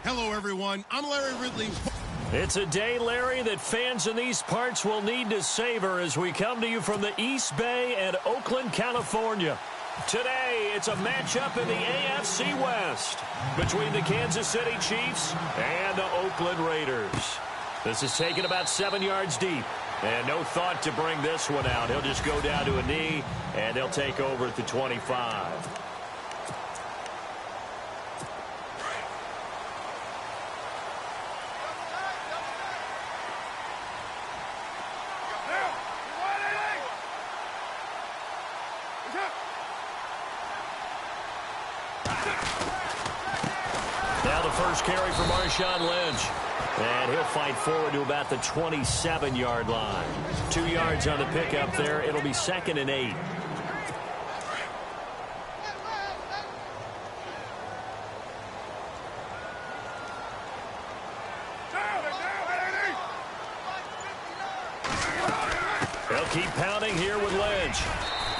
Hello, everyone. I'm Larry Ridley. It's a day, Larry, that fans in these parts will need to savor as we come to you from the East Bay and Oakland, California. Today, it's a matchup in the AFC West between the Kansas City Chiefs and the Oakland Raiders. This is taken about 7 yards deep, and no thought to bring this one out. He'll just go down to a knee, and they'll take over at the 25. Now the first carry for Marshawn Lynch. And he'll fight forward to about the 27-yard line. 2 yards on the pickup there. It'll be 2nd and 8. They'll keep pounding here with Lynch.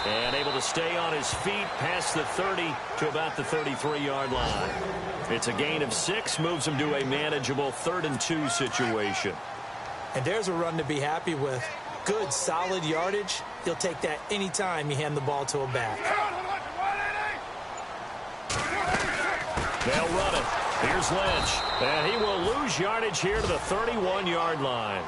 And able to stay on his feet past the 30 to about the 33-yard line. It's a gain of 6, moves him to a manageable 3rd and 2 situation. And there's a run to be happy with. Good, solid yardage. He'll take that anytime you hand the ball to a back. They'll run it. Here's Lynch. And he will lose yardage here to the 31-yard line.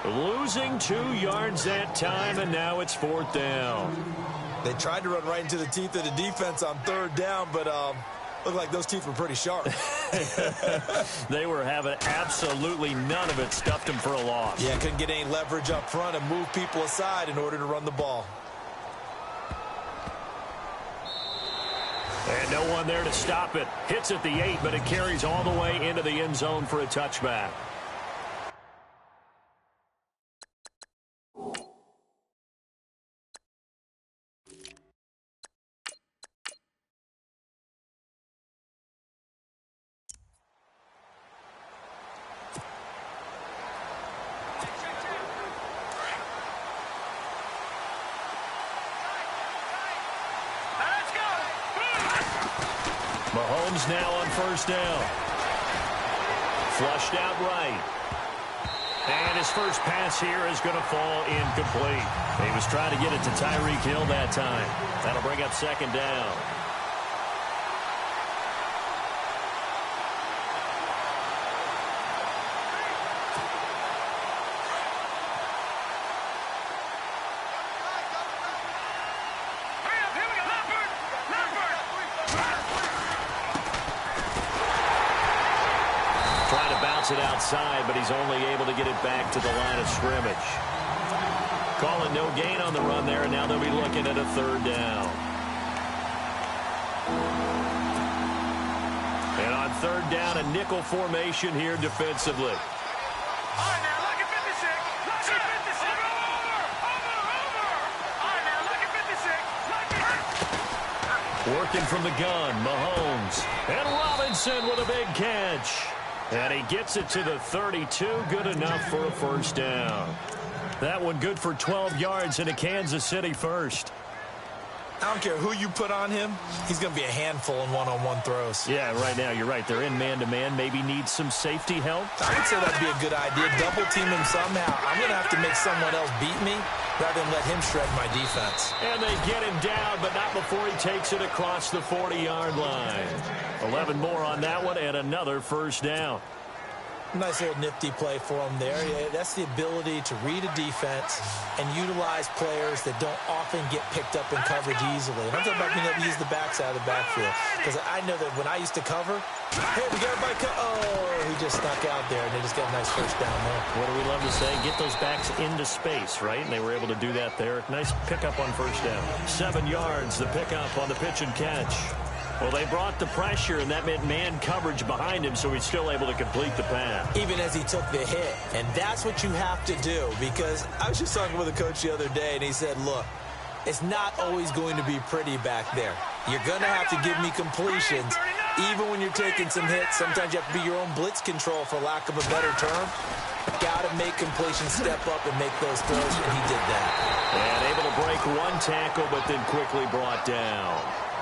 Losing 2 yards that time, and now it's 4th down. They tried to run right into the teeth of the defense on 3rd down, but looked like those teeth were pretty sharp. They were having absolutely none of it. Stuffed him for a loss. Yeah, couldn't get any leverage up front and move people aside in order to run the ball. And no one there to stop it. Hits at the 8, but it carries all the way into the end zone for a touchback. Mahomes now on 1st down. Flushed out right. And his first pass here is going to fall incomplete. He was trying to get it to Tyreek Hill that time. That'll bring up 2nd down. It outside, but he's only able to get it back to the line of scrimmage. Calling no gain on the run there, and now they'll be looking at a 3rd down. And on 3rd down, a nickel formation here defensively. Working from the gun, Mahomes. And Robinson with a big catch. And he gets it to the 32, good enough for a 1st down. That one good for 12 yards in a Kansas City first. I don't care who you put on him, he's going to be a handful in one-on-one throws. Yeah, right now, you're right. They're in man-to-man. Maybe needs some safety help. I would say that'd be a good idea. Double team him somehow. I'm going to have to make someone else beat me rather than let him shred my defense. And they get him down, but not before he takes it across the 40-yard line. 11 more on that one, and another 1st down. Nice little nifty play for him there. Yeah, that's the ability to read a defense and utilize players that don't often get picked up in coverage easily. And I'm talking about being able to use the backside of the backfield. Because I know that when I used to cover, hey, we got everybody oh, he just snuck out there, and they just got a nice 1st down there. What do we love to say? Get those backs into space, right? And they were able to do that there. Nice pickup on 1st down. 7 yards, the pickup on the pitch and catch. Well, they brought the pressure, and that meant man coverage behind him, so he's still able to complete the pass. Even as he took the hit. And that's what you have to do, because I was just talking with a coach the other day, and he said, look, it's not always going to be pretty back there. You're going to have to give me completions, even when you're taking some hits. Sometimes you have to be your own blitz control, for lack of a better term. Got to make completions step up and make those throws, and he did that. And able to break one tackle, but then quickly brought down.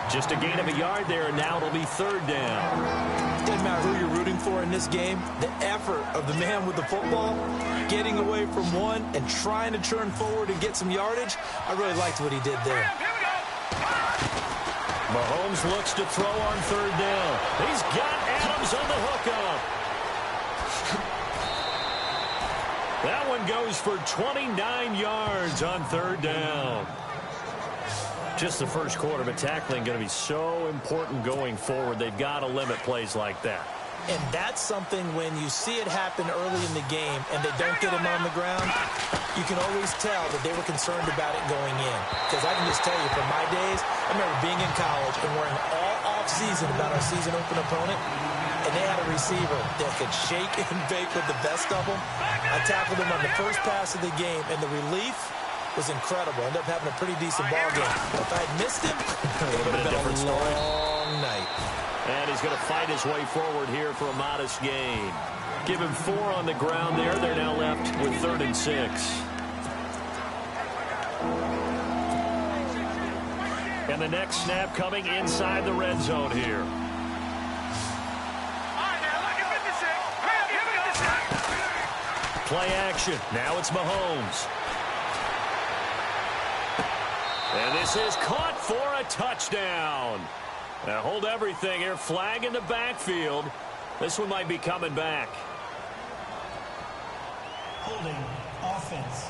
Just a gain of a yard there, and now it'll be third down. Doesn't matter who you're rooting for in this game. The effort of the man with the football, getting away from one and trying to turn forward and get some yardage, I really liked what he did there. Mahomes looks to throw on third down. He's got Adams on the hookup. That one goes for 29 yards on third down. Just the first quarter, but tackling going to be so important going forward. They've got to limit plays like that. And that's something when you see it happen early in the game and they don't get him on the ground, you can always tell that they were concerned about it going in. Because I can just tell you, from my days, I remember being in college and worrying all off-season about our season-open opponent, and they had a receiver that could shake and bake with the best of them. I tackled him on the first pass of the game, and the relief was incredible. Ended up having a pretty decent ball game. If I had missed him, it would have been a long night. And he's going to fight his way forward here for a modest gain. Give him 4 on the ground there. They're now left with 3rd and 6. And the next snap coming inside the red zone here. Play action. Now it's Mahomes. And this is caught for a touchdown. Now hold everything here. Flag in the backfield. This one might be coming back. Holding offense.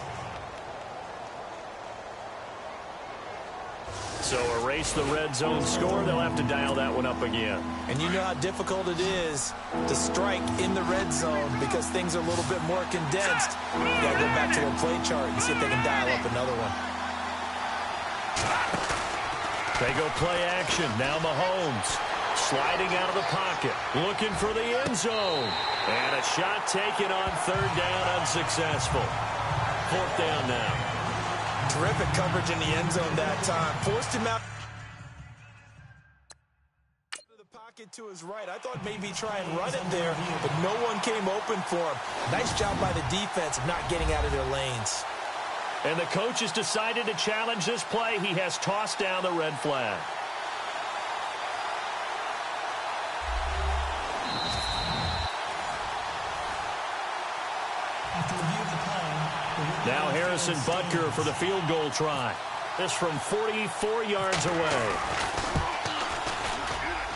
So erase the red zone score. They'll have to dial that one up again. And you know how difficult it is to strike in the red zone because things are a little bit more condensed. You got to go back to their play chart and see if they can dial up another one. They go play action. Now Mahomes sliding out of the pocket, looking for the end zone. And a shot taken on third down, unsuccessful. 4th down now. Terrific coverage in the end zone that time. Forced him out of the pocket to his right. I thought maybe try and run it there, but no one came open for him. Nice job by the defense of not getting out of their lanes. And the coach has decided to challenge this play. He has tossed down the red flag. Now Harrison Butker for the field goal try. This from 44 yards away.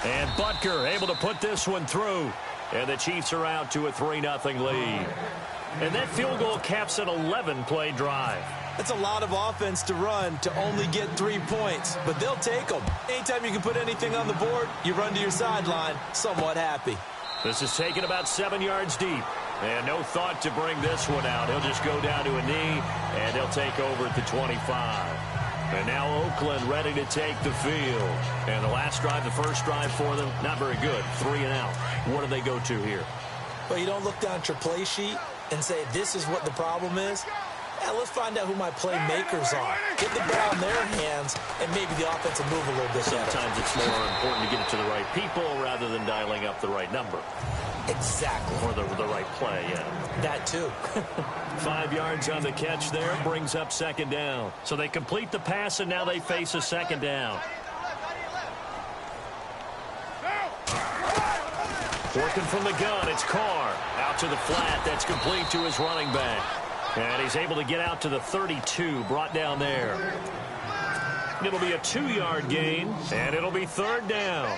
And Butker able to put this one through. And the Chiefs are out to a 3-0 lead. And that field goal caps an 11-play drive. That's a lot of offense to run to only get 3 points, but they'll take them. Anytime you can put anything on the board, you run to your sideline somewhat happy. This is taken about 7 yards deep. And no thought to bring this one out. He'll just go down to a knee, and they'll take over at the 25. And now Oakland ready to take the field. And the last drive, the first drive for them, not very good. 3 and out. What do they go to here? Well, you don't look down at your play sheet and say, this is what the problem is. Yeah, let's find out who my playmakers are. Get the ball in their hands, and maybe the offense will move a little bit better. Sometimes it's more important to get it to the right people rather than dialing up the right number. Exactly. Or the right play, yeah. That too. 5 yards on the catch there, brings up 2nd down. So they complete the pass, and now they face a 2nd down. Working from the gun, it's Carr. Out to the flat, that's complete to his running back. And he's able to get out to the 32, brought down there. It'll be a 2-yard gain, and it'll be 3rd down.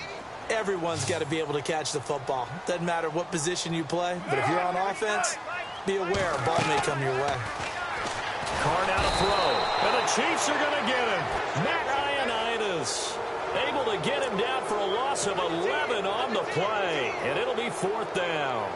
Everyone's got to be able to catch the football. Doesn't matter what position you play, but if you're on offense, be aware a ball may come your way. Carr now to throw, and the Chiefs are going to get him. Matt Ioannidis able to get him down for a loss of 11 on the play, and it'll be 4th down.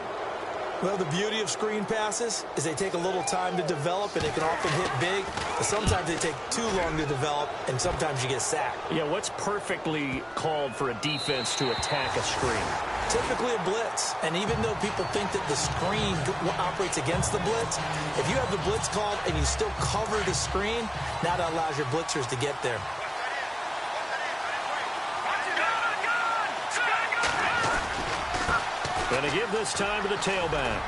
Well, the beauty of screen passes is they take a little time to develop, and they can often hit big. But sometimes they take too long to develop, and sometimes you get sacked. Yeah, what's perfectly called for a defense to attack a screen? Typically a blitz. And even though people think that the screen operates against the blitz, if you have the blitz called and you still cover the screen, now that allows your blitzers to get there. Going to give this time to the tailback.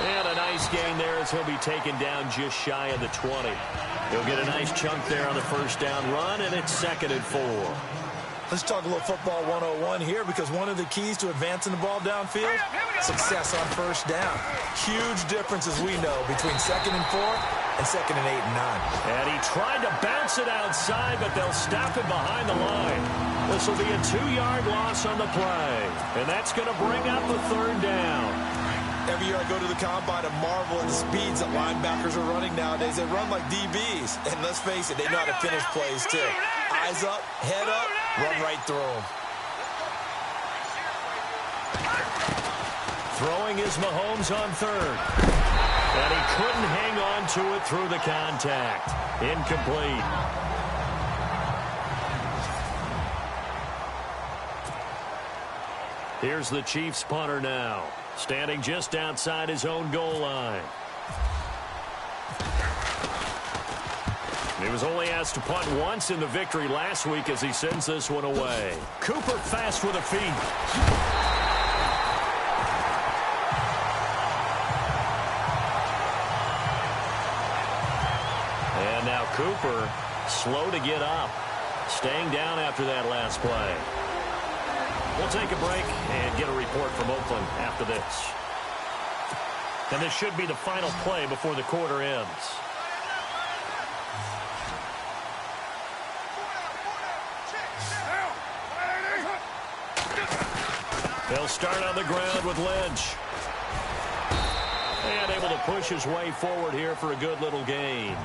And a nice gain there as he'll be taken down just shy of the 20. He'll get a nice chunk there on the first down run, and it's 2nd and 4. Let's talk a little football 101 here, because one of the keys to advancing the ball downfield, success on first down. Huge difference, as we know, between 2nd and 4 and 2nd and 8 and 9. And he tried to bounce it outside, but they'll stop it behind the line. This will be a 2-yard loss on the play, and that's going to bring up a 3rd down. Every year I go to the combine and marvel at the speeds that linebackers are running nowadays. They run like DBs, and let's face it, they know how to finish plays too. Eyes up, head up, run right through them. Throwing is Mahomes on 3rd. And he couldn't hang on to it through the contact. Incomplete. Here's the Chiefs punter now, standing just outside his own goal line. He was only asked to punt once in the victory last week as he sends this one away. Cooper fast with the feet. And now Cooper slow to get up, staying down after that last play. We'll take a break and get a report from Oakland after this. And this should be the final play before the quarter ends. They'll start on the ground with Lynch. And able to push his way forward here for a good little gain.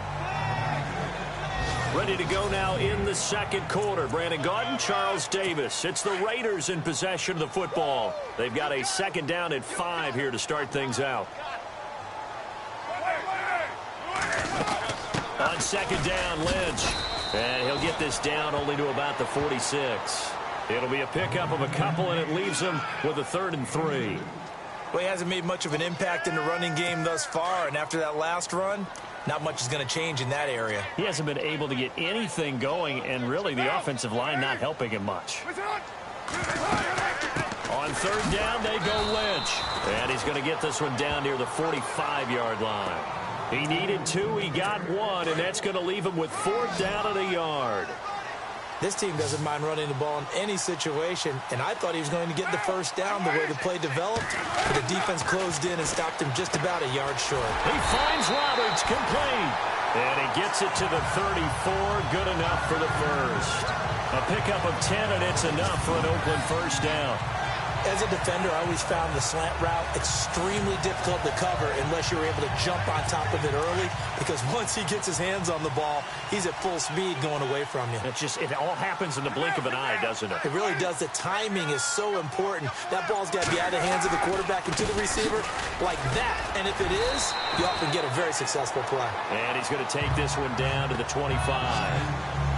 Ready to go now in the 2nd quarter. Brandon Gaudin, Charles Davis. It's the Raiders in possession of the football. They've got a 2nd down at 5 here to start things out. On 2nd down, Lynch. And he'll get this down only to about the 46. It'll be a pickup of a couple, and it leaves him with a 3rd and 3. Well, he hasn't made much of an impact in the running game thus far, and after that last run, not much is going to change in that area. He hasn't been able to get anything going, and really the offensive line not helping him much. On 3rd down, they go Lynch. And he's going to get this one down near the 45-yard line. He needed 2, he got 1, and that's going to leave him with 4th down at a yard. This team doesn't mind running the ball in any situation, and I thought he was going to get the first down the way the play developed, but the defense closed in and stopped him just about a yard short. He finds Roberts, complete, and he gets it to the 34, good enough for the first. A pickup of 10, and it's enough for an Oakland first down. As a defender, I always found the slant route extremely difficult to cover unless you were able to jump on top of it early, because once he gets his hands on the ball, he's at full speed going away from you. It all happens in the blink of an eye, doesn't it? It really does. The timing is so important. That ball's got to be out of the hands of the quarterback and to the receiver like that. And if it is, you often get a very successful play. And he's going to take this one down to the 25.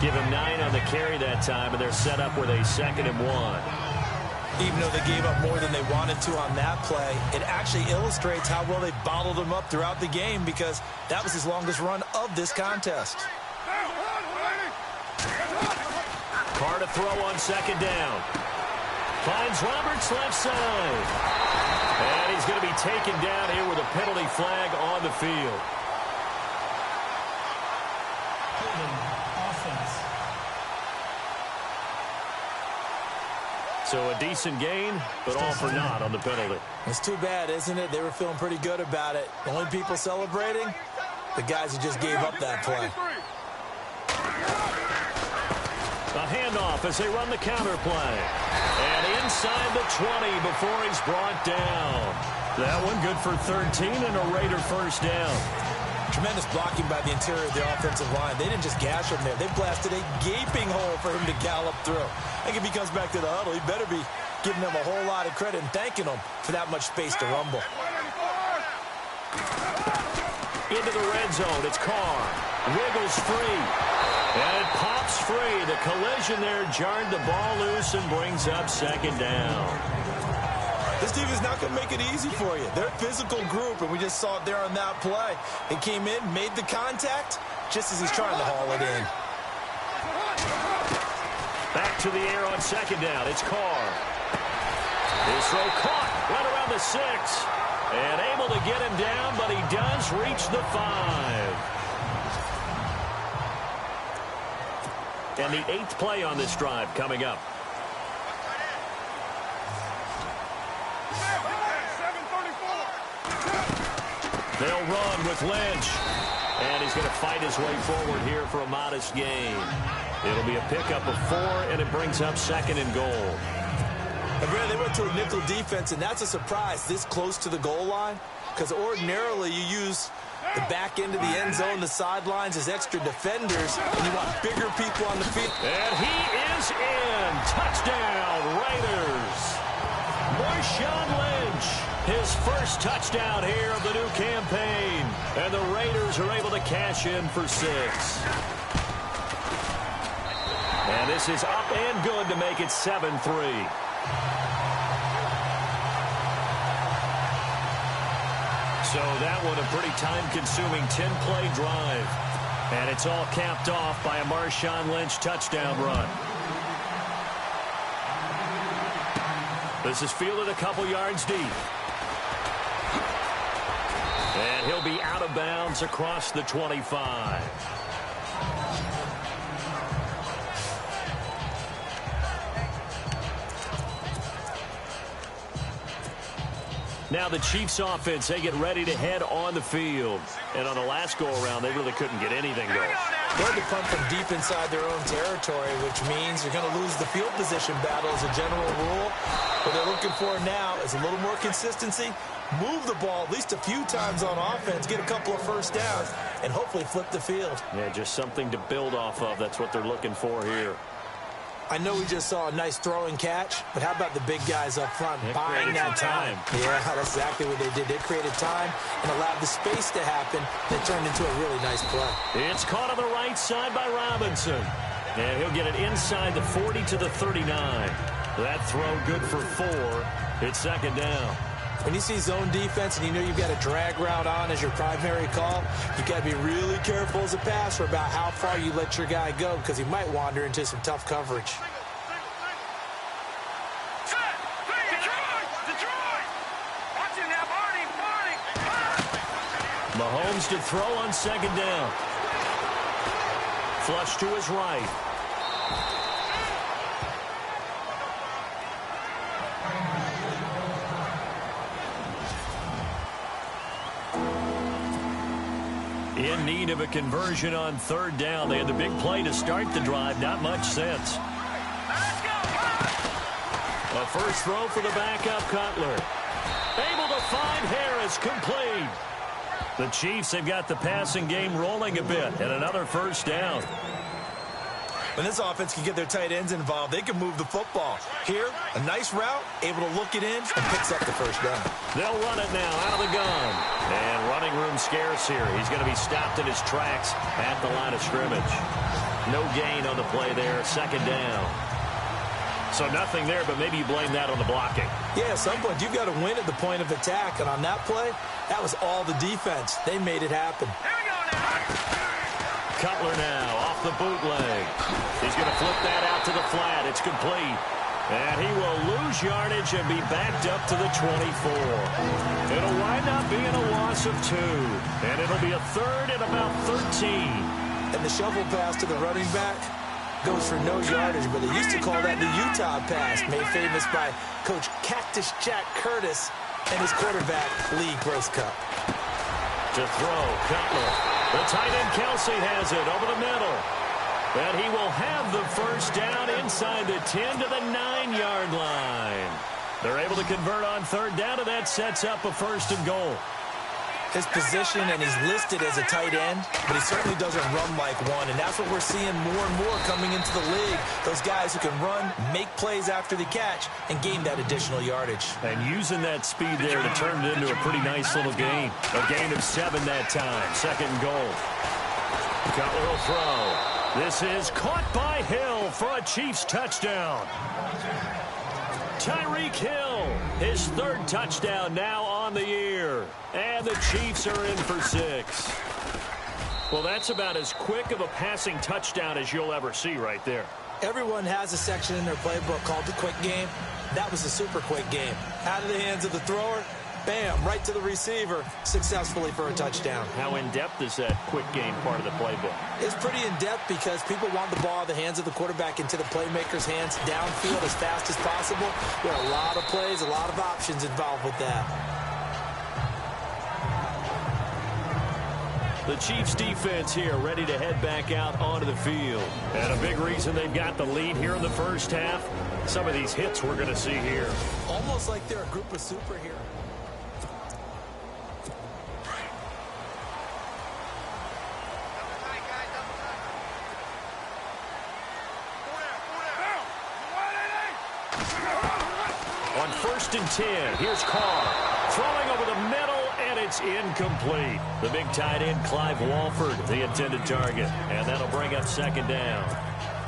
Give him 9 on the carry that time, and they're set up with a 2nd and 1. Even though they gave up more than they wanted to on that play, it actually illustrates how well they bottled him up throughout the game, because that was his longest run of this contest. Carr to throw on 2nd down. Finds Roberts left side. And he's going to be taken down here with a penalty flag on the field. So a decent gain, but all for naught on the penalty. It's too bad, isn't it? They were feeling pretty good about it. The only people celebrating, the guys who just gave up that play. A handoff as they run the counter play. And inside the 20 before he's brought down. That one good for 13 and a Raider first down. Tremendous blocking by the interior of the offensive line. They didn't just gash him there. They blasted a gaping hole for him to gallop through. I think if he comes back to the huddle, he better be giving them a whole lot of credit and thanking them for that much space to rumble. Into the red zone. It's Carr. Wiggles free. And it pops free. The collision there jarred the ball loose and brings up 2nd down. This team is not going to make it easy for you. They're a physical group, and we just saw it there on that play. They came in, made the contact, just as he's trying to haul it in. Back to the air on 2nd down. It's Carr. His throw caught right around the 6. And able to get him down, but he does reach the 5. And the 8th play on this drive coming up. They'll run with Lynch. And he's going to fight his way forward here for a modest gain. It'll be a pickup of 4, and it brings up 2nd and goal. And Brad, they went to a nickel defense, and that's a surprise this close to the goal line, because ordinarily you use the back end of the end zone, the sidelines as extra defenders, and you want bigger people on the field. And he is in. Touchdown, Raiders. Marshawn Lynch, his first touchdown here of the new campaign. And the Raiders are able to cash in for 6. And this is up and good to make it 7-3. So that one a pretty time-consuming 10-play drive. And it's all capped off by a Marshawn Lynch touchdown run. This is fielded a couple yards deep. And he'll be out of bounds across the 25. Now the Chiefs offense, they get ready to head on the field. And on the last go-around, they really couldn't get anything going. They're to punt from deep inside their own territory, which means you're going to lose the field position battle as a general rule. What they're looking for now is a little more consistency, move the ball at least a few times on offense, get a couple of first downs, and hopefully flip the field. Yeah, just something to build off of. That's what they're looking for here. I know we just saw a nice throw and catch, but how about the big guys up front buying that time? Yeah, that's exactly what they did. They created time and allowed the space to happen that turned into a really nice play. It's caught on the right side by Robinson. And he'll get it inside the 40 to the 39. That throw good for 4. It's 2nd down. When you see zone defense and you know you've got a drag route on as your primary call, you've got to be really careful as a passer about how far you let your guy go because he might wander into some tough coverage. Mahomes to throw on 2nd down. Flush to his right. In need of a conversion on 3rd down. They had the big play to start the drive. Not much sense. A first throw for the backup Cutler. Able to find Harris, complete. The Chiefs have got the passing game rolling a bit, and another first down. When this offense can get their tight ends involved, they can move the football. Here, a nice route, able to look it in, and picks up the first down. They'll run it now out of the gun. And running room scarce here. He's going to be stopped in his tracks at the line of scrimmage. No gain on the play there, 2nd down. So nothing there, but maybe you blame that on the blocking. Yeah, at some point, you've got to win at the point of attack. And on that play, that was all the defense. They made it happen. Cutler now off the bootleg. He's going to flip that out to the flat. It's complete. And he will lose yardage and be backed up to the 24. It'll wind up being a loss of 2. And it'll be a 3rd and about 13. And the shovel pass to the running back goes for no yardage, but they used to call that the Utah pass, made famous by Coach Cactus Jack Curtis and his quarterback, Lee Grosscup. To throw, Cutler. The tight end Kelsey has it over the middle. And he will have the first down inside the 10 to the 9-yard line. They're able to convert on 3rd down, and that sets up a 1st and goal. His position, and he's listed as a tight end, but he certainly doesn't run like one, and that's what we're seeing more and more coming into the league. Those guys who can run, make plays after the catch, and gain that additional yardage. And using that speed there to turn it into a pretty nice little gain. A gain of 7 that time. 2nd and goal. Cutler will throw. This is caught by Hill for a Chiefs touchdown. Tyreek Hill, his 3rd touchdown now on the year. And the Chiefs are in for 6. Well, that's about as quick of a passing touchdown as you'll ever see right there. Everyone has a section in their playbook called the quick game. That was a super quick game. Out of the hands of the thrower, bam, right to the receiver, successfully for a touchdown. How in-depth is that quick game part of the playbook? It's pretty in-depth because people want the ball in the hands of the quarterback into the playmaker's hands downfield as fast as possible. There are a lot of plays, a lot of options involved with that. The Chiefs defense here ready to head back out onto the field. And a big reason they've got the lead here in the first half, some of these hits we're going to see here. Almost like they're a group of superheroes. On 1st and 10, here's Carr throwing over the middle, and it's incomplete. The big tight end, Clive Walford, the intended target, and that'll bring up 2nd down.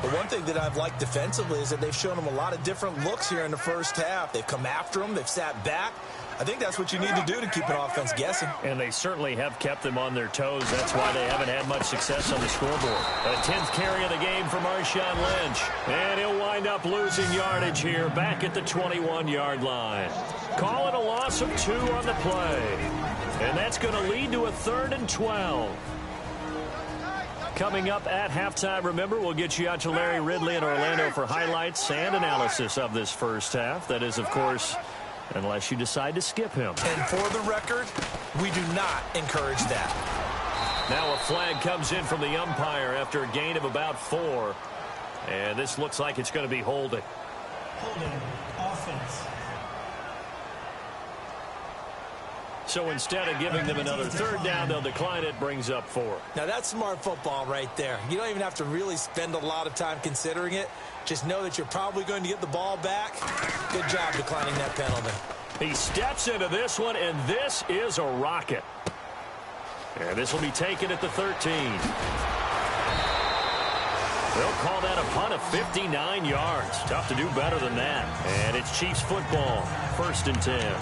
But one thing that I've liked defensively is that they've shown them a lot of different looks here in the first half. They've come after them. They've sat back. I think that's what you need to do to keep an offense guessing. And they certainly have kept them on their toes. That's why they haven't had much success on the scoreboard. A 10th carry of the game for Marshawn Lynch. And he'll wind up losing yardage here back at the 21-yard line. Call it a loss of 2 on the play. And that's going to lead to a 3rd and 12. Coming up at halftime, remember, we'll get you out to Larry Ridley in Orlando for highlights and analysis of this first half. That is, of course, unless you decide to skip him. And for the record, we do not encourage that. Now a flag comes in from the umpire after a gain of about 4. And this looks like it's going to be holding. Holding offense. So instead of giving them another 3rd down, they'll decline it, brings up 4. Now that's smart football right there. You don't even have to really spend a lot of time considering it. Just know that you're probably going to get the ball back. Good job declining that penalty. He steps into this one, and this is a rocket. And this will be taken at the 13. They'll call that a punt of 59 yards. Tough to do better than that. And it's Chiefs football, 1st and 10.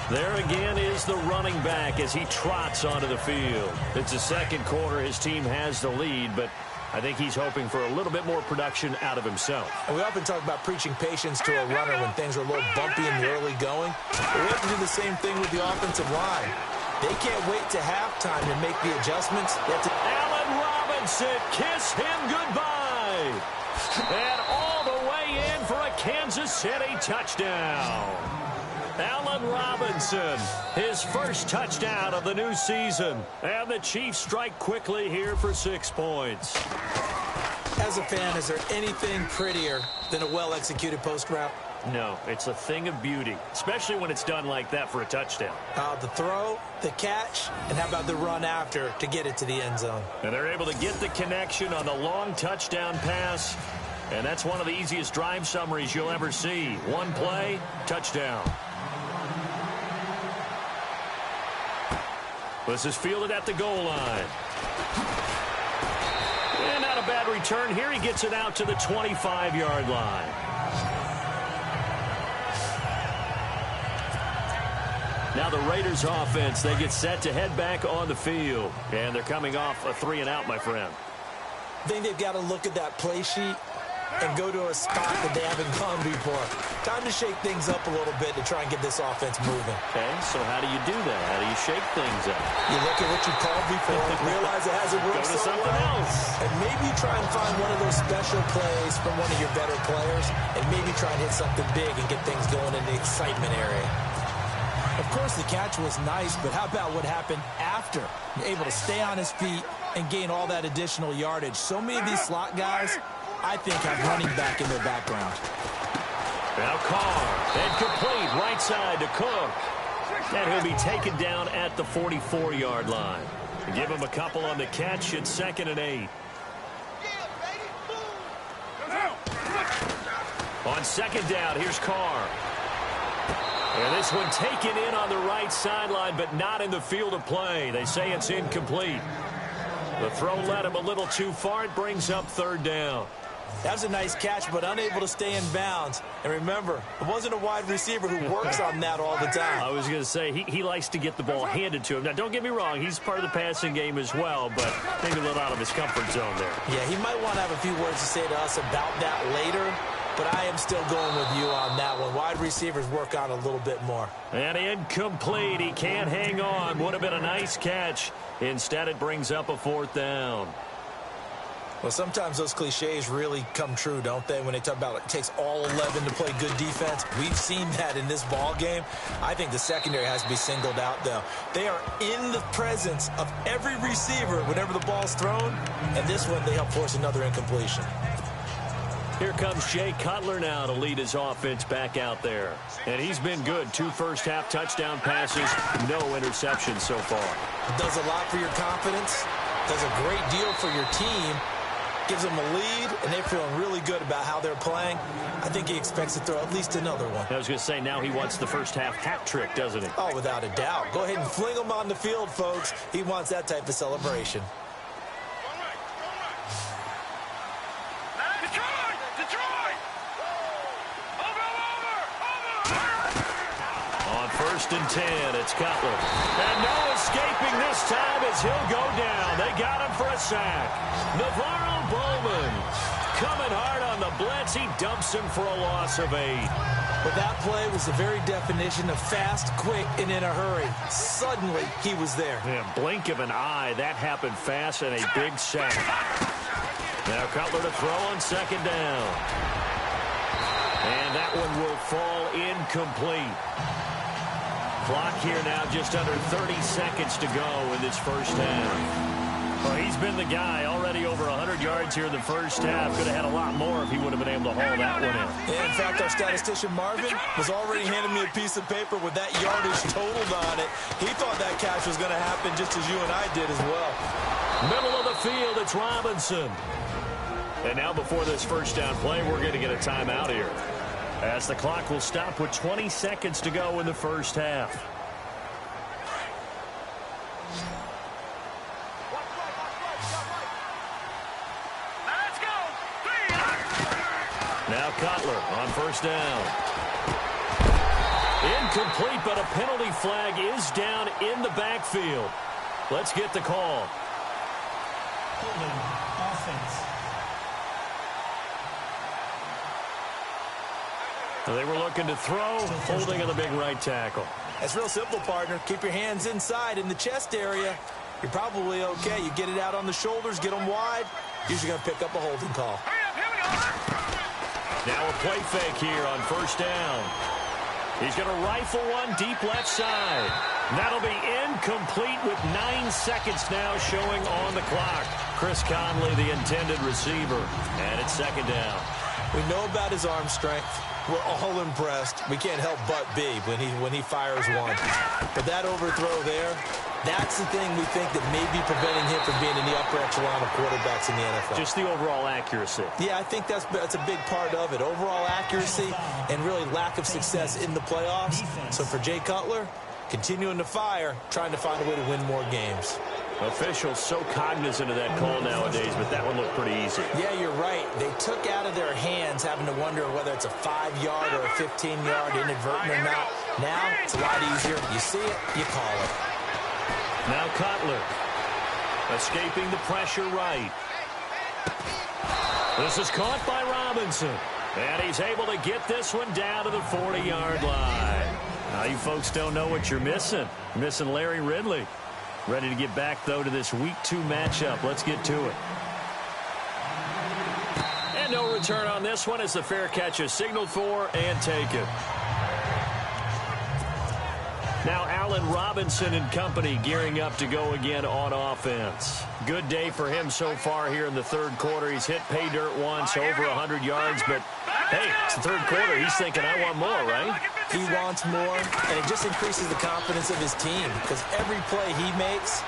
There again is the running back as he trots onto the field. It's the 2nd quarter. His team has the lead, but I think he's hoping for a little bit more production out of himself. And we often talk about preaching patience to a runner when things are a little bumpy in the early going. But we have to do the same thing with the offensive line. They can't wait to halftime to make the adjustments. They have to... Allen Robinson, kiss him goodbye. And all the way in for a Kansas City touchdown. Allen Robinson, his first touchdown of the new season. And the Chiefs strike quickly here for 6 points. As a fan, is there anything prettier than a well-executed post route? No, it's a thing of beauty, especially when it's done like that for a touchdown. The throw, the catch, and how about the run after to get it to the end zone? And they're able to get the connection on the long touchdown pass. And that's one of the easiest drive summaries you'll ever see. One play, touchdown. This is fielded at the goal line. And not a bad return here. He gets it out to the 25-yard line. Now the Raiders offense, they get set to head back on the field. And they're coming off a 3-and-out, my friend. I think they've got to look at that play sheet and go to a spot that they haven't gone before. Time to shake things up a little bit to try and get this offense moving. Okay, so how do you do that? How do you shake things up? You look at what you called before, realize it hasn't worked Go to so something well, else. and maybe try and find one of those special plays from one of your better players, and maybe try and hit something big and get things going in the excitement area. Of course, the catch was nice, but how about what happened after? Able to stay on his feet and gain all that additional yardage. So many of these slot guys, I think, have running back in their background. Now Carr, and complete right side to Cook. And he'll be taken down at the 44-yard line. Give him a couple on the catch. It's 2nd and 8. On 2nd down, here's Carr. And this one taken in on the right sideline, but not in the field of play. They say it's incomplete. The throw led him a little too far. It brings up 3rd down. That was a nice catch, but unable to stay in bounds. And remember, it wasn't a wide receiver who works on that all the time. I was going to say, he likes to get the ball handed to him. Now, don't get me wrong. He's part of the passing game as well, but maybe a little out of his comfort zone there. Yeah, he might want to have a few words to say to us about that later. but I am still going with you on that one. Wide receivers work on a little bit more. And incomplete. He can't hang on. Would have been a nice catch. Instead, it brings up a 4th down. Well, sometimes those cliches really come true, don't they? When they talk about it takes all 11 to play good defense. We've seen that in this ball game. I think the secondary has to be singled out, though. They are in the presence of every receiver whenever the ball's thrown. And this one, they help force another incompletion. Here comes Jay Cutler now to lead his offense back out there. And he's been good. 2 first-half touchdown passes, no interceptions so far. It does a lot for your confidence, does a great deal for your team, gives them a lead, and they're feeling really good about how they're playing. I think he expects to throw at least another one. I was going to say, now he wants the first-half hat trick, doesn't he? Oh, without a doubt. Go ahead and fling him on the field, folks. He wants that type of celebration. On 1st and 10, it's Cutler. And no escaping this time as he'll go down. They got him for a sack. Navarro Bowman coming hard on the blitz. He dumps him for a loss of 8. But that play was the very definition of fast, quick, and in a hurry. Suddenly, he was there. Yeah, blink of an eye. That happened fast and a big sack. Now Cutler to throw on 2nd down. And that one will fall incomplete. Clock here now just under 30 seconds to go in this first half. Well, he's been the guy already over 100 yards here in the first half. Could have had a lot more if he would have been able to haul that one in. Yeah, in fact, our statistician Marvin was already handing me a piece of paper with that yardage totaled on it. He thought that catch was going to happen just as you and I did as well. Middle of the field, it's Robinson. And now before this first down play, we're going to get a timeout here, as the clock will stop with 20 seconds to go in the first half. Let's go. Now Cutler on 1st down. Incomplete, but a penalty flag is down in the backfield. Let's get the call. Holding offense. They were looking to throw, holding on the big right tackle. It's real simple, partner. Keep your hands inside in the chest area. You're probably okay. You get it out on the shoulders, get them wide. Usually going to pick up a holding call. Now a play fake here on 1st down. He's going to rifle one deep left side. That'll be incomplete with 9 seconds now showing on the clock. Chris Conley, the intended receiver. And it's 2nd down. We know about his arm strength. We're all impressed. We can't help but be when he fires one. But that overthrow there, that's the thing we think that may be preventing him from being in the upper echelon of quarterbacks in the NFL. Just the overall accuracy. Yeah, I think that's a big part of it. Overall accuracy and really lack of success in the playoffs. So for Jay Cutler, continuing to fire, trying to find a way to win more games. Officials so cognizant of that call nowadays, but that one looked pretty easy. Yeah, you're right. They took out of their hands having to wonder whether it's a 5-yard or a 15-yard inadvertent or not. Now, it's a lot easier. You see it, you call it. Now Cutler, escaping the pressure right. This is caught by Robinson. And he's able to get this one down to the 40-yard line. Now, you folks don't know what you're missing. You're missing Larry Ridley. Ready to get back, though, to this Week 2 matchup. Let's get to it. And no return on this one as the fair catch is signaled for and taken. Now Allen Robinson and company gearing up to go again on offense. Good day for him so far here in the 3rd quarter. He's hit pay dirt once, over 100 yards, but hey, it's the 3rd quarter. He's thinking, I want more, right? He wants more, and it just increases the confidence of his team because every play he makes,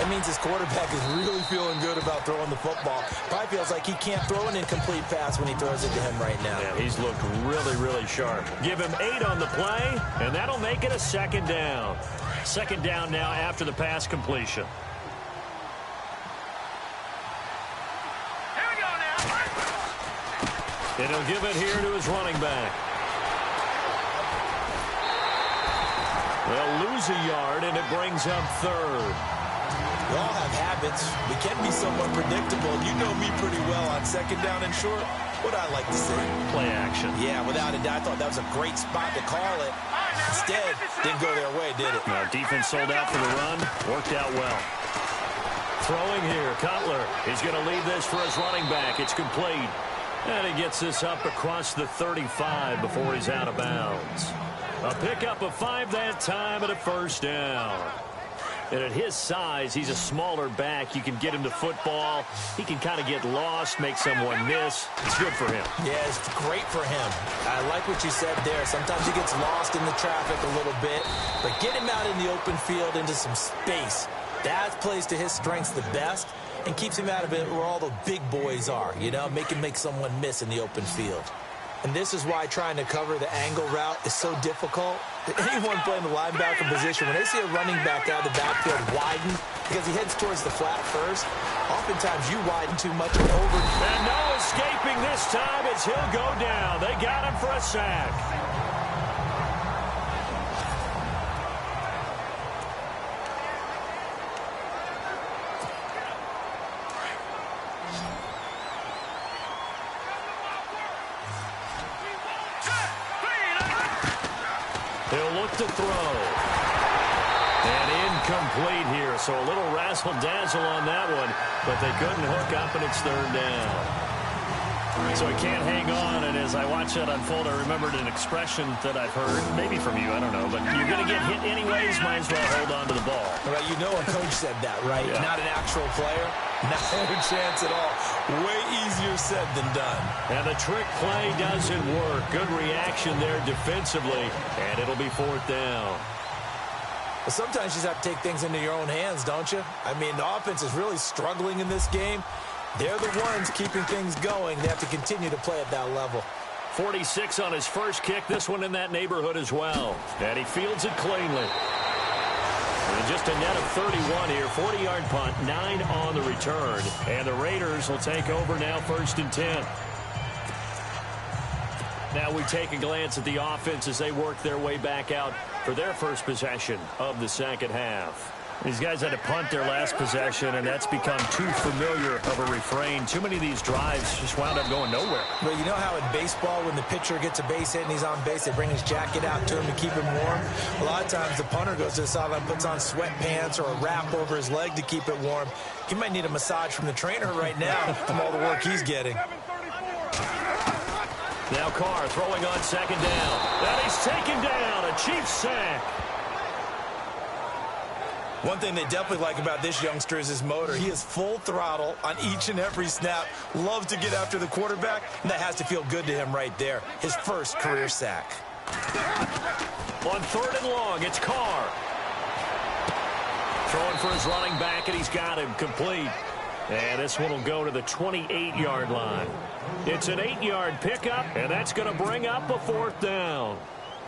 it means his quarterback is really feeling good about throwing the football. Probably feels like he can't throw an incomplete pass when he throws it to him right now. Yeah, he's looked really, really sharp. Give him 8 on the play, and that'll make it a 2nd down. 2nd down now after the pass completion. Here we go now. And he'll give it here to his running back. They'll lose a yard, and it brings up 3rd. We all have habits. We can be somewhat predictable. You know me pretty well on 2nd down and short. what I like to see. Play action. Yeah, without a doubt. I thought that was a great spot to call it. Instead, didn't go their way, did it? Now, defense sold out for the run. Worked out well. Throwing here, Cutler. He's going to leave this for his running back. It's complete. And he gets this up across the 35 before he's out of bounds. A pickup of 5 that time and a first down. And at his size, he's a smaller back. You can get him to football. He can kind of get lost, make someone miss. It's good for him. Yeah, it's great for him. I like what you said there. Sometimes he gets lost in the traffic a little bit. But get him out in the open field into some space. That plays to his strengths the best and keeps him out of it where all the big boys are, you know, make someone miss in the open field. And this is why trying to cover the angle route is so difficult. Anyone playing the linebacker position, when they see a running back out of the backfield widen because he heads towards the flat first, oftentimes you widen too much and over. And no escaping this time as he'll go down. They got him for a sack. He'll look to throw. And incomplete here, so a little razzle-dazzle on that one, but they couldn't hook up, and it's third down. So he can't hang on, and as I watch that unfold, I remembered an expression that I've heard, maybe from you, I don't know, but you're going to get hit anyways, might as well hold on to the ball. Right, you know a coach said that, right? Yeah. Not an actual player. Not a chance at all. Way easier said than done. And the trick play doesn't work. Good reaction there defensively, and it'll be fourth down. But sometimes you just have to take things into your own hands, don't you? I mean, the offense is really struggling in this game. They're the ones keeping things going. They have to continue to play at that level. 46 on his first kick. This one in that neighborhood as well. And he fields it cleanly. And just a net of 31 here. 40-yard punt, 9 on the return. And the Raiders will take over now, 1st and 10. Now we take a glance at the offense as they work their way back out for their first possession of the second half. These guys had to punt their last possession, and that's become too familiar of a refrain. Too many of these drives just wound up going nowhere. But you know how in baseball, when the pitcher gets a base hit and he's on base, they bring his jacket out to him to keep him warm? A lot of times the punter goes to the sideline, puts on sweatpants or a wrap over his leg to keep it warm. He might need a massage from the trainer right now from all the work he's getting. Now Carr throwing on second down. And he's taken down. A Chiefs sack. One thing they definitely like about this youngster is his motor. He is full throttle on each and every snap. Loves to get after the quarterback, and that has to feel good to him right there. His first career sack. On 3rd and long, it's Carr. Throwing for his running back, and he's got him complete. And this one will go to the 28-yard line. It's an 8-yard pickup, and that's going to bring up a 4th down.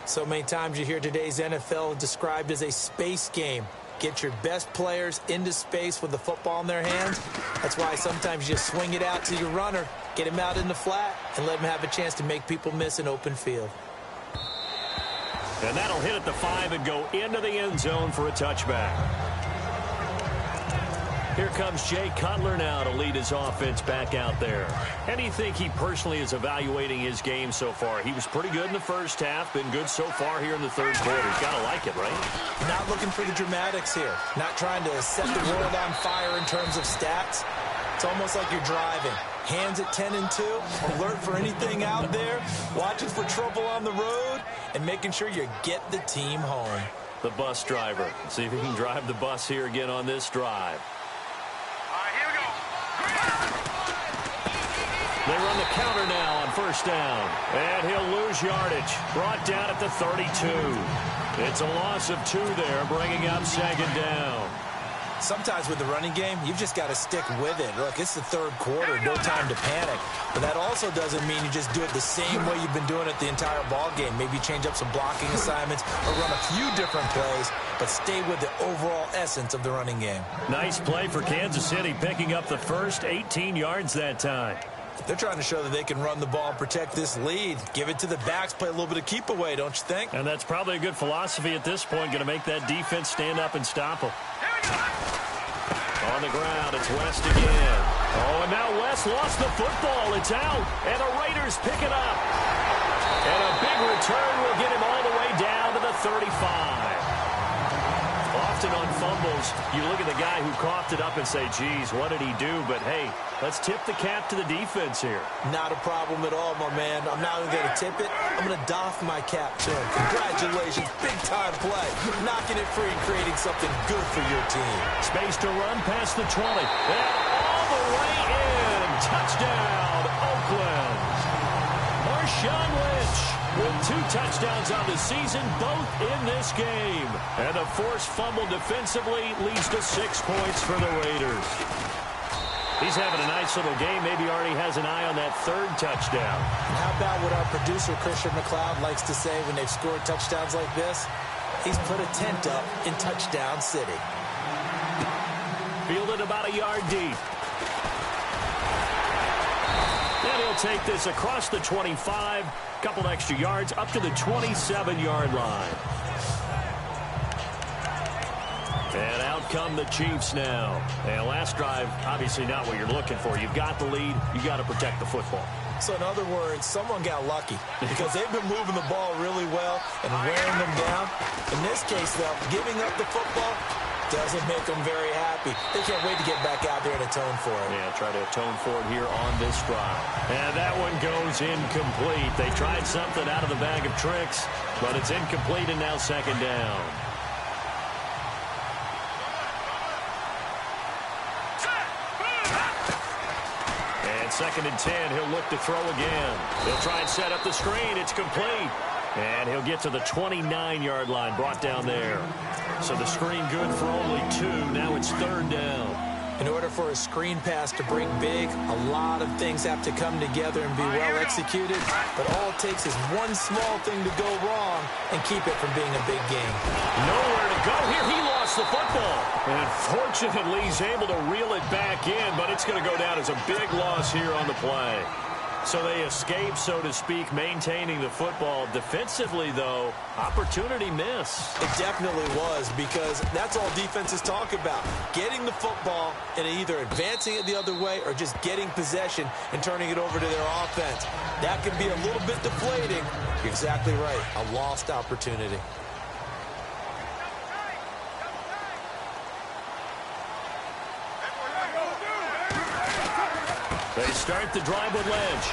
So many times you hear today's NFL described as a space game. Get your best players into space with the football in their hands. That's why sometimes you swing it out to your runner, get him out in the flat, and let him have a chance to make people miss an open field. And that'll hit at the 5 and go into the end zone for a touchback. Here comes Jay Cutler now to lead his offense back out there. How do you think he personally is evaluating his game so far? He was pretty good in the first half, been good so far here in the third quarter. He's got to like it, right? Not looking for the dramatics here. Not trying to set the world on fire in terms of stats. It's almost like you're driving. Hands at 10 and 2, alert for anything out there, watching for trouble on the road, and making sure you get the team home. The bus driver. See if he can drive the bus here again on this drive. They run the counter now on 1st down. And he'll lose yardage. Brought down at the 32. It's a loss of 2 there, bringing up 2nd down. Sometimes with the running game, you've just got to stick with it. Look, it's the third quarter, no time to panic. But that also doesn't mean you just do it the same way you've been doing it the entire ball game. Maybe change up some blocking assignments or run a few different plays, but stay with the overall essence of the running game. Nice play for Kansas City, picking up the first 18 yards that time. They're trying to show that they can run the ball and protect this lead. Give it to the backs, play a little bit of keep away, don't you think? And that's probably a good philosophy at this point, going to make that defense stand up and stop them. On the ground, it's West again. Oh, and now West lost the football. It's out. And a Raiders pick it up. And a big return will get him all the way down to the 35. Often on fumbles, you look at the guy who coughed it up and say, geez, what did he do? But, hey, let's tip the cap to the defense here. Not a problem at all, my man. I'm not even going to tip it. I'm going to doff my cap to him. Congratulations. Big-time play. Knocking it free and creating something good for your team. Space to run past the 20. And all the way in. Touchdown, Oakland. Marshawn Lynch with 2 touchdowns on the season, both in this game. And a forced fumble defensively leads to 6 points for the Raiders. He's having a nice little game. Maybe already has an eye on that 3rd touchdown. And how about what our producer, Christian McLeod, likes to say when they've scored touchdowns like this? He's put a tent up in Touchdown City. Fielded about a yard deep. And he'll take this across the 25, couple extra yards, up to the 27-yard line. And out come the Chiefs now. And last drive, obviously not what you're looking for. You've got the lead. You've got to protect the football. So in other words, someone got lucky because they've been moving the ball really well and wearing them down. In this case, though, giving up the football doesn't make them very happy. They can't wait to get back out there and atone for it. Yeah, try to atone for it here on this drive. And that one goes incomplete. They tried something out of the bag of tricks, but it's incomplete and now 2nd down. And 2nd and 10, he'll look to throw again. He'll try and set up the screen. It's complete. And he'll get to the 29-yard line, brought down there. So the screen good for only 2. Now it's 3rd down. In order for a screen pass to break big, a lot of things have to come together and be well executed. But all it takes is one small thing to go wrong and keep it from being a big game. Nowhere to go here. He lost the football. And fortunately, he's able to reel it back in, but it's going to go down as a big loss here on the play. So they escape, so to speak, maintaining the football. Defensively, though, opportunity miss. It definitely was, because that's all defenses talk about. Getting the football and either advancing it the other way or just getting possession and turning it over to their offense. That can be a little bit deflating. You're exactly right. A lost opportunity. They start the drive with Lynch.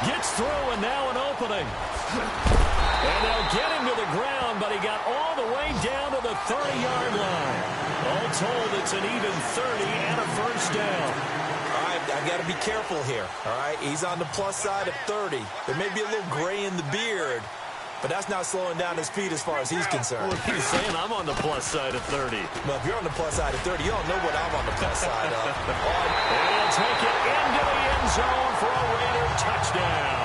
Gets through, and now an opening. And they'll get him to the ground, but he got all the way down to the 30-yard line. All told, it's an even 30 and a 1st down. All right, I got to be careful here. All right, he's on the plus side of 30. There may be a little gray in the beard, but that's not slowing down his speed as far as he's concerned. Well, he's saying I'm on the plus side of 30. Well, if you're on the plus side of 30, you don't know what I'm on the plus side of. And he'll take it into the end zone for a Raider touchdown.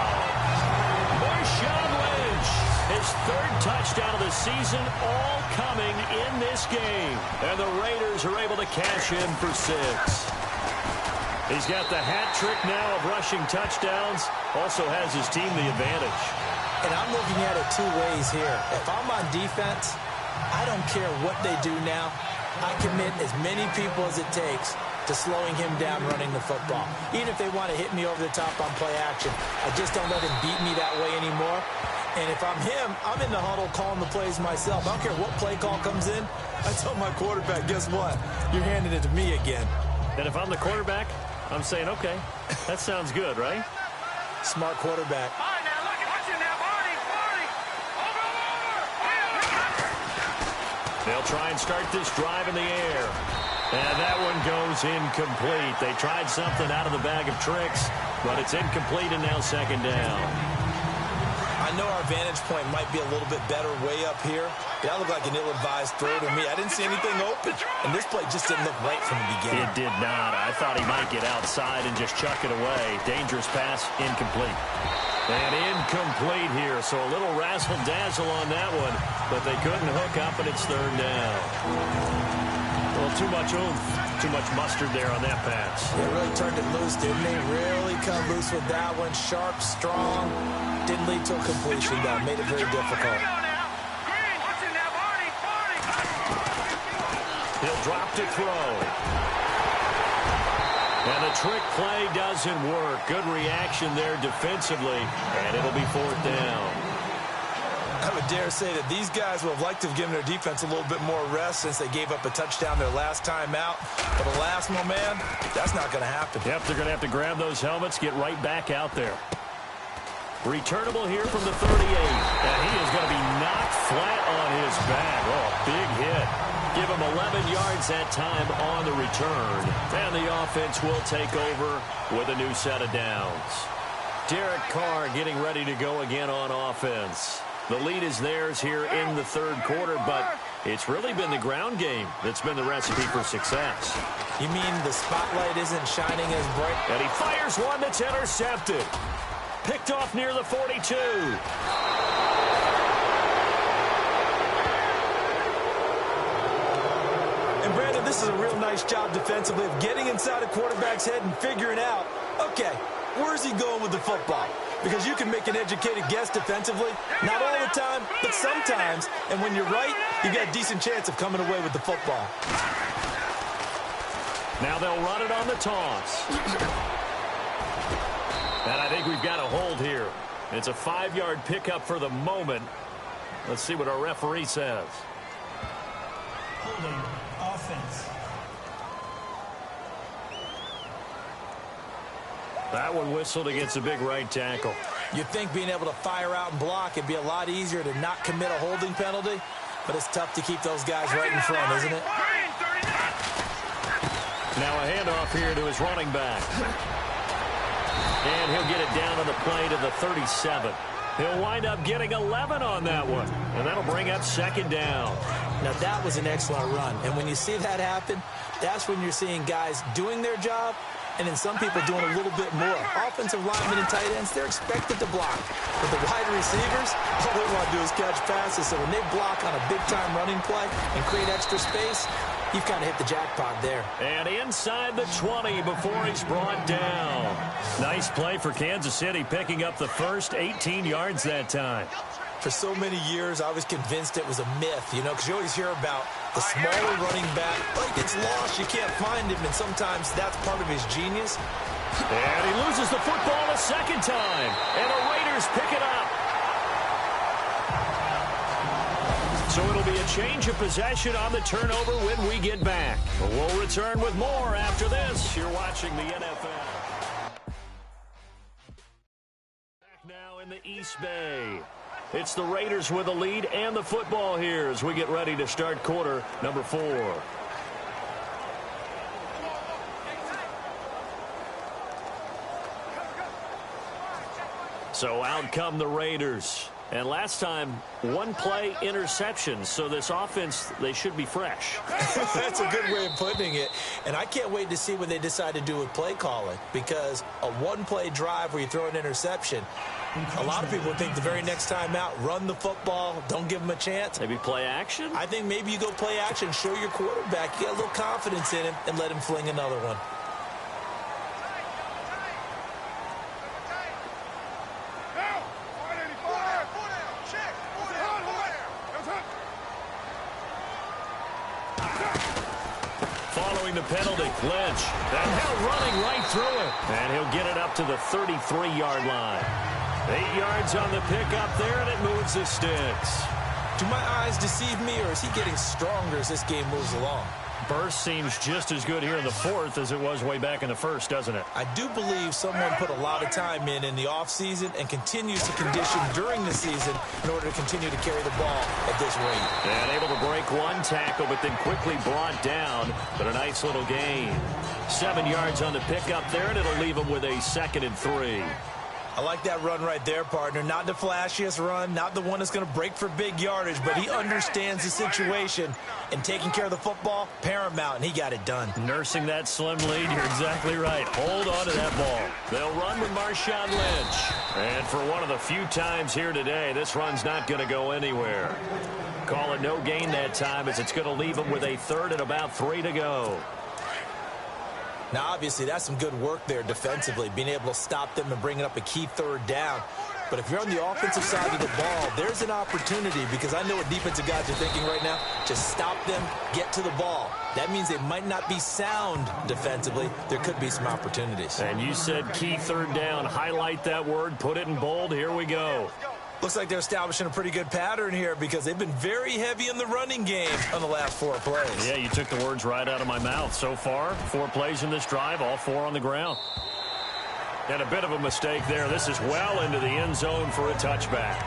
Marshawn Lynch, his 3rd touchdown of the season, all coming in this game. And the Raiders are able to cash in for 6. He's got the hat trick now of rushing touchdowns. Also has his team the advantage. And I'm looking at it 2 ways here. If I'm on defense, I don't care what they do now. I commit as many people as it takes to slowing him down running the football. Even if they want to hit me over the top on play action, I just don't let him beat me that way anymore. And if I'm him, I'm in the huddle calling the plays myself. I don't care what play call comes in. I tell my quarterback, guess what? You're handing it to me again. And if I'm the quarterback, I'm saying, okay, that sounds good, right? Smart quarterback. They'll try and start this drive in the air. And that one goes incomplete. They tried something out of the bag of tricks, but it's incomplete and now 2nd down. I know our vantage point might be a little bit better way up here. That looked like an ill-advised throw to me. I didn't see anything open, and this play just didn't look right from the beginning. It did not. I thought he might get outside and just chuck it away. Dangerous pass, incomplete. And incomplete here, so a little razzle-dazzle on that one, but they couldn't hook up, and it's 3rd down. Well, too much oomph, too much mustard there on that pass. They really turned it loose, didn't they? Really come loose with that one. Sharp, strong. Didn't lead to a completion, though. Made it very difficult. He'll drop to throw. And the trick play doesn't work. Good reaction there defensively, and it'll be 4th down. I would dare say that these guys would have liked to have given their defense a little bit more rest since they gave up a touchdown their last time out. But alas, my man, that's not going to happen. Yep, they're going to have to grab those helmets, get right back out there. Returnable here from the 38. And he is going to be knocked flat on his back. Oh, big hit. Give him 11 yards that time on the return. And the offense will take over with a new set of downs. Derek Carr getting ready to go again on offense. The lead is theirs here in the 3rd quarter, but it's really been the ground game that's been the recipe for success. You mean the spotlight isn't shining as bright? And he fires one that's intercepted. Picked off near the 42. And Brandon, this is a real nice job defensively of getting inside a quarterback's head and figuring out, okay, where's he going with the football? Because you can make an educated guess defensively. Not all the time, but sometimes. And when you're right, you got a decent chance of coming away with the football. Now they'll run it on the toss. And I think we've got a hold here. It's a 5-yard pickup for the moment. Let's see what our referee says. Holding offense. That one whistled against a big right tackle. You'd think being able to fire out and block it'd be a lot easier to not commit a holding penalty, but it's tough to keep those guys right in front, isn't it? Now a handoff here to his running back. And he'll get it down on the play to the 37. He'll wind up getting 11 on that one, and that'll bring up 2nd down. Now, that was an excellent run, and when you see that happen, that's when you're seeing guys doing their job and then some people doing a little bit more. Offensive linemen and tight ends, they're expected to block. But the wide receivers, all they want to do is catch passes. So when they block on a big-time running play and create extra space, you've kind of hit the jackpot there. And inside the 20 before he's brought down. Nice play for Kansas City, picking up the first 18 yards that time. For so many years, I was convinced it was a myth, you know, because you always hear about the smaller running back. Like, it's lost, you can't find him, and sometimes that's part of his genius. And he loses the football a 2nd time, and the Raiders pick it up. So it'll be a change of possession on the turnover when we get back. We'll return with more after this. You're watching the NFL. Back now in the East Bay. It's the Raiders with the lead and the football here as we get ready to start quarter number 4. So out come the Raiders. And last time, 1 play interception. So this offense, they should be fresh. That's a good way of putting it. And I can't wait to see what they decide to do with play calling. Because a 1-play drive where you throw an interception, a lot of people think the very next time out, run the football, don't give them a chance. Maybe play action? I think maybe you go play action, show your quarterback, get a little confidence in him, and let him fling another one. Following the penalty, Lynch. And now running right through it. And he'll get it up to the 33-yard line. 8 yards on the pickup there, and it moves the sticks. Do my eyes deceive me, or is he getting stronger as this game moves along? Burst seems just as good here in the 4th as it was way back in the 1st, doesn't it? I do believe someone put a lot of time in the offseason and continues to condition during the season in order to continue to carry the ball at this rate. And able to break 1 tackle, but then quickly brought down. But a nice little gain. 7 yards on the pickup there, and it'll leave him with a 2nd and 3. I like that run right there, partner. Not the flashiest run, not the one that's going to break for big yardage, but he understands the situation, and taking care of the football, paramount, and he got it done. Nursing that slim lead, you're exactly right. Hold on to that ball. They'll run with Marshawn Lynch. And for one of the few times here today, this run's not going to go anywhere. Call it no gain that time, as it's going to leave him with a 3rd and about 3 to go. Now, obviously, that's some good work there defensively, being able to stop them and bringing up a key 3rd down. But if you're on the offensive side of the ball, there's an opportunity, because I know what defensive guys are thinking right now. Just stop them, get to the ball. That means they might not be sound defensively. There could be some opportunities. And you said key third down. Highlight that word, put it in bold. Here we go. Looks like they're establishing a pretty good pattern here, because they've been very heavy in the running game on the last 4 plays. Yeah, you took the words right out of my mouth. So far, 4 plays in this drive, all 4 on the ground. And a bit of a mistake there. This is well into the end zone for a touchback.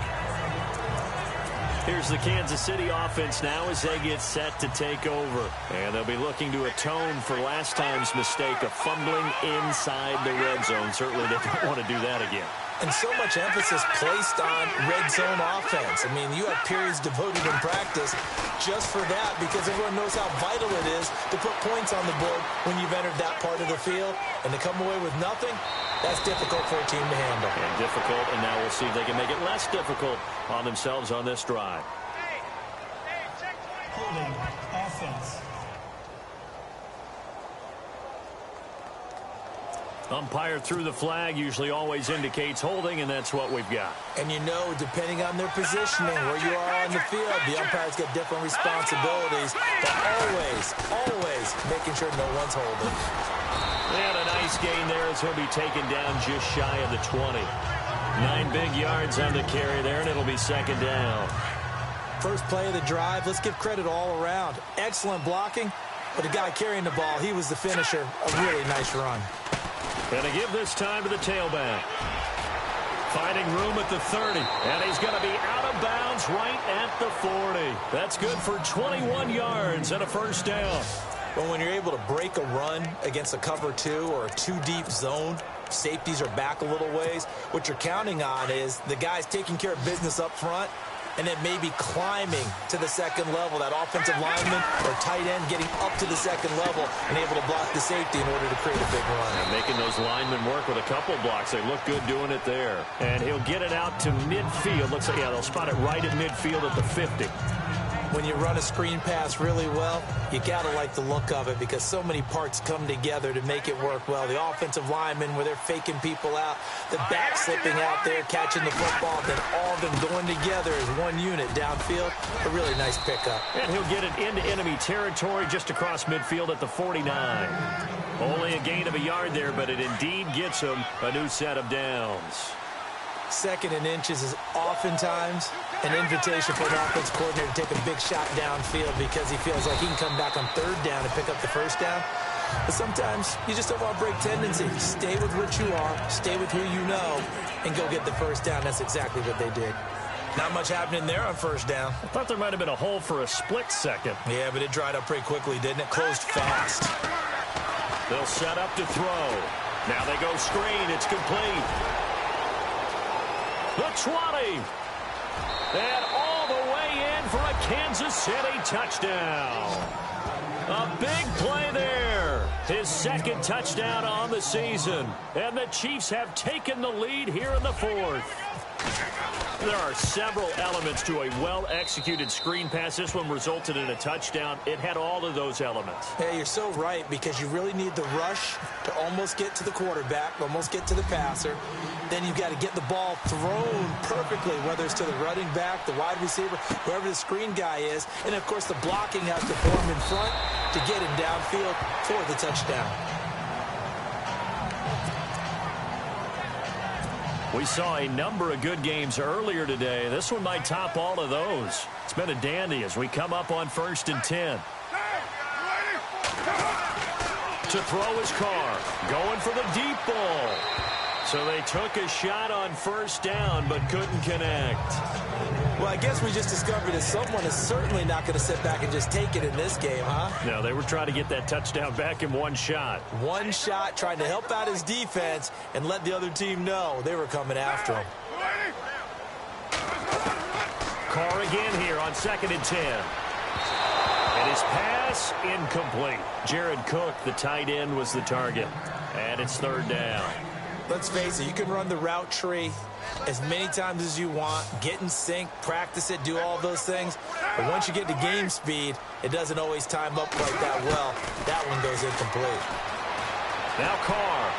Here's the Kansas City offense now as they get set to take over. And they'll be looking to atone for last time's mistake of fumbling inside the red zone. Certainly they don't want to do that again. And so much emphasis placed on red zone offense. I mean, you have periods devoted in practice just for that, because everyone knows how vital it is to put points on the board when you've entered that part of the field. And to come away with nothing, that's difficult for a team to handle. And difficult, and now we'll see if they can make it less difficult on themselves on this drive. Holding offense. Umpire threw the flag, usually always indicates holding, and that's what we've got. And you know, depending on their positioning, where you are on the field, the umpire's got different responsibilities, but always making sure no one's holding. And a nice gain there as he'll be taken down just shy of the 20. 9 big yards on the carry there, and it'll be second down. First play of the drive, let's give credit all around. Excellent blocking, but the guy carrying the ball, he was the finisher. A really nice run. And to give this time to the tailback. Finding room at the 30. And he's going to be out of bounds right at the 40. That's good for 21 yards and a first down. But when you're able to break a run against a cover 2 or a 2-deep zone, safeties are back a little ways. What you're counting on is the guys taking care of business up front, and then maybe climbing to the second level. That offensive lineman or tight end getting up to the second level and able to block the safety in order to create a big run. And making those linemen work with a couple blocks. They look good doing it there. And he'll get it out to midfield. Looks like, yeah, they'll spot it right at midfield at the 50. When you run a screen pass really well, you got to like the look of it, because so many parts come together to make it work well. The offensive linemen, where they're faking people out, the back slipping out there, catching the football, then all of them going together as one unit downfield. A really nice pickup. And he'll get it into enemy territory just across midfield at the 49. Only a gain of a yard there, but it indeed gets him a new set of downs. Second and inches is oftentimes an invitation for an offense coordinator to take a big shot downfield, because he feels like he can come back on third down and pick up the first down. But sometimes you just don't want to break tendency. Stay with what you are, stay with who you know, and go get the first down. That's exactly what they did. Not much happening there on first down. I thought there might have been a hole for a split second. Yeah, but it dried up pretty quickly, didn't it? Closed fast. They'll set up to throw. Now they go screen. It's complete. The 20. And all the way in for a Kansas City touchdown. A big play there. His second touchdown on the season. And the Chiefs have taken the lead here in the fourth. There are several elements to a well-executed screen pass. This one resulted in a touchdown. It had all of those elements. Yeah, you're so right, because you really need the rush to almost get to the quarterback, almost get to the passer. Then you've got to get the ball thrown perfectly, whether it's to the running back, the wide receiver, whoever the screen guy is. And, of course, the blocking has to form in front to get him downfield for the touchdown. We saw a number of good games earlier today. This one might top all of those. It's been a dandy as we come up on 1st and 10. To throw his car. Going for the deep ball. So they took a shot on first down but couldn't connect. Well, I guess we just discovered that someone is certainly not going to sit back and just take it in this game, huh? No, they were trying to get that touchdown back in one shot. One shot, trying to help out his defense and let the other team know they were coming after him. Carr again here on 2nd and 10. And his pass incomplete. Jared Cook, the tight end, was the target. And it's 3rd down. Let's face it, you can run the route tree as many times as you want, get in sync, practice it, do all those things. But once you get to game speed, it doesn't always time up quite that well. That one goes incomplete. Now Carr.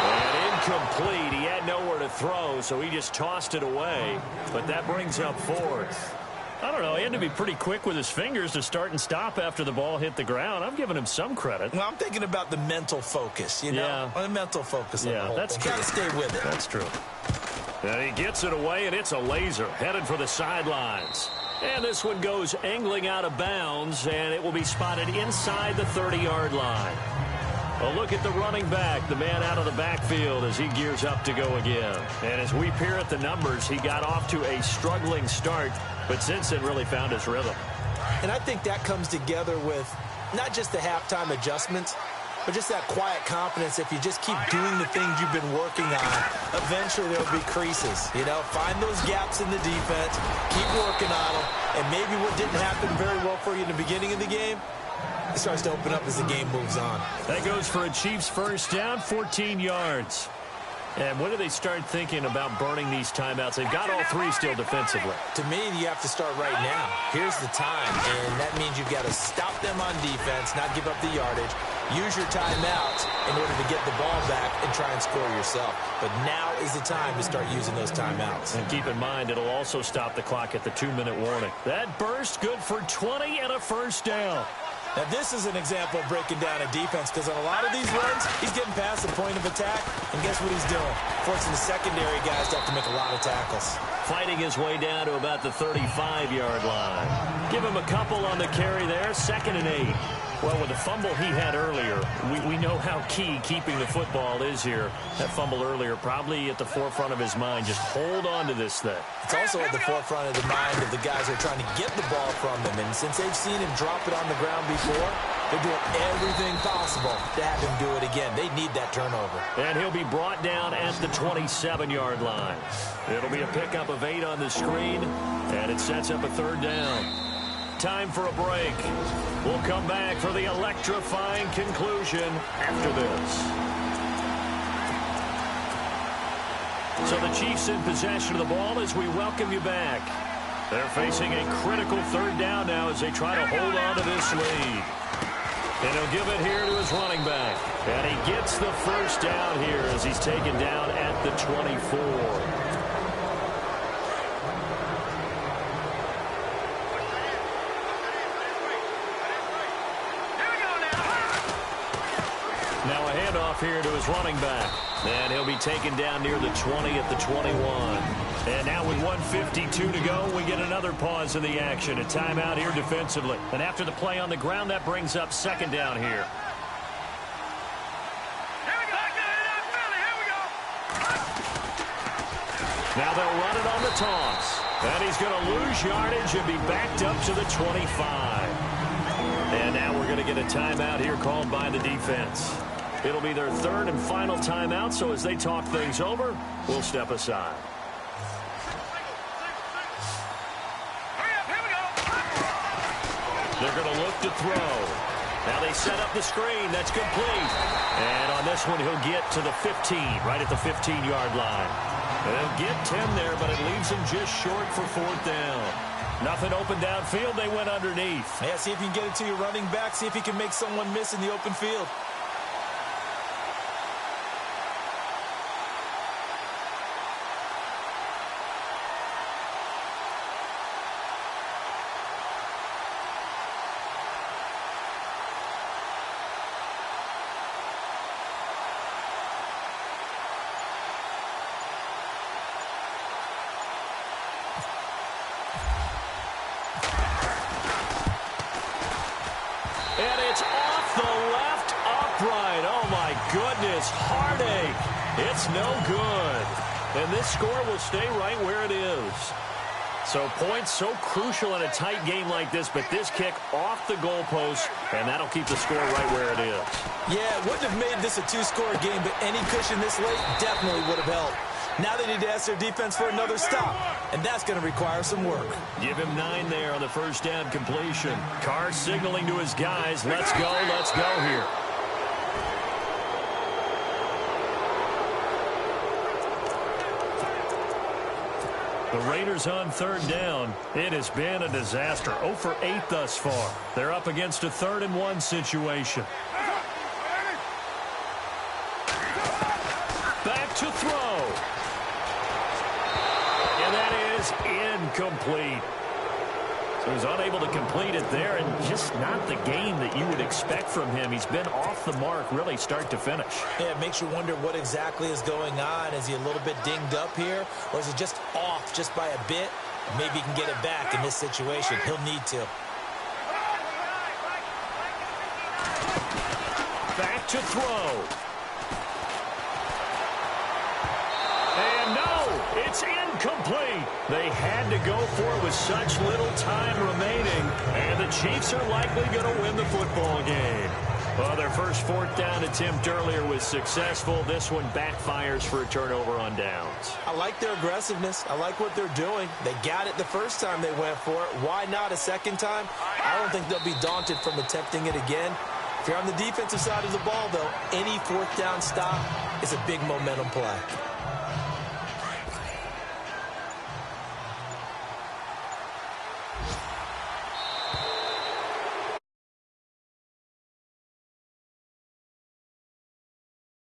And incomplete. He had nowhere to throw, so he just tossed it away. But that brings up fourth. I don't know. He had to be pretty quick with his fingers to start and stop after the ball hit the ground. I'm giving him some credit. Well, I'm thinking about the mental focus, you know? Yeah. The mental focus on the whole that's thing. true. Got to stay with it. That's true. And he gets it away, and it's a laser headed for the sidelines. And this one goes angling out of bounds, and it will be spotted inside the 30-yard line. A look at the running back, the man out of the backfield as he gears up to go again. And as we peer at the numbers, he got off to a struggling start, but since then really found his rhythm. And I think that comes together with not just the halftime adjustments, but just that quiet confidence. If you just keep doing the things you've been working on, eventually there'll be creases. You know, find those gaps in the defense, keep working on them, and maybe what didn't happen very well for you in the beginning of the game, it starts to open up as the game moves on. That goes for a Chiefs first down, 14 yards. And when do they start thinking about burning these timeouts? They've got all three still defensively. To me, you have to start right now. Here's the time, and that means you've got to stop them on defense, not give up the yardage. Use your timeouts in order to get the ball back and try and score yourself. But now is the time to start using those timeouts. And keep in mind, it'll also stop the clock at the 2-minute warning. That burst good for 20 and a first down. Now, this is an example of breaking down a defense, because on a lot of these runs, he's getting past the point of attack, and guess what he's doing? Forcing the secondary guys to have to make a lot of tackles. Fighting his way down to about the 35-yard line. Give him a couple on the carry there, 2nd and 8. Well, with the fumble he had earlier, we know how key keeping the football is here. That fumble earlier probably at the forefront of his mind. Just hold on to this thing. It's also at the forefront of the mind of the guys who are trying to get the ball from him. And since they've seen him drop it on the ground before, they're doing everything possible to have him do it again. They need that turnover. And he'll be brought down at the 27-yard line. It'll be a pickup of 8 on the screen, and it sets up a 3rd down. Time for a break. We'll come back for the electrifying conclusion after this. So the Chiefs in possession of the ball as we welcome you back. They're facing a critical 3rd down now as they try to hold on to this lead. And he'll give it here to his running back. And he gets the first down here as he's taken down at the 24. Now a handoff here to his running back. And he'll be taken down near the 20 at the 21. And now with 1:52 to go, we get another pause in the action. A timeout here defensively. And after the play on the ground, that brings up 2nd down here. Now they'll run it on the toss. And he's going to lose yardage and be backed up to the 25. And now we're going to get a timeout here called by the defense. It'll be their 3rd and final timeout, so as they talk things over, we'll step aside. They're going to look to throw. Now they set up the screen. That's complete. And on this one, he'll get to the 15, right at the 15-yard line. And he'll get 10 there, but it leaves him just short for 4th down. Nothing open downfield. They went underneath. Yeah, see if you can get it to your running back. See if you can make someone miss in the open field. And it's off the left upright. Oh, my goodness. Heartache. It's no good. And this score will stay right where it is. So points so crucial in a tight game like this, but this kick off the goalpost, and that'll keep the score right where it is. Yeah, it wouldn't have made this a 2-score game, but any cushion this late definitely would have helped. Now they need to ask their defense for another stop, and that's going to require some work. Give him 9 there on the first down completion. Carr signaling to his guys, let's go here. The Raiders on 3rd down. It has been a disaster. 0 for 8 thus far. They're up against a 3rd and 1 situation. Back to is incomplete. So he's unable to complete it there, and just not the game that you would expect from him. He's been off the mark really start to finish. Yeah, it makes you wonder what exactly is going on. Is he a little bit dinged up here, or is he just off just by a bit? Maybe he can get it back in this situation. He'll need to. Back to throw. And no, it's incomplete. They had to go for it with such little time remaining, and the Chiefs are likely going to win the football game. Well, their first fourth down attempt earlier was successful. This one backfires for a turnover on downs. I like their aggressiveness. I like what they're doing. They got it the first time they went for it. Why not a second time? I don't think they'll be daunted from attempting it again. If you're on the defensive side of the ball, though, any fourth down stop is a big momentum play.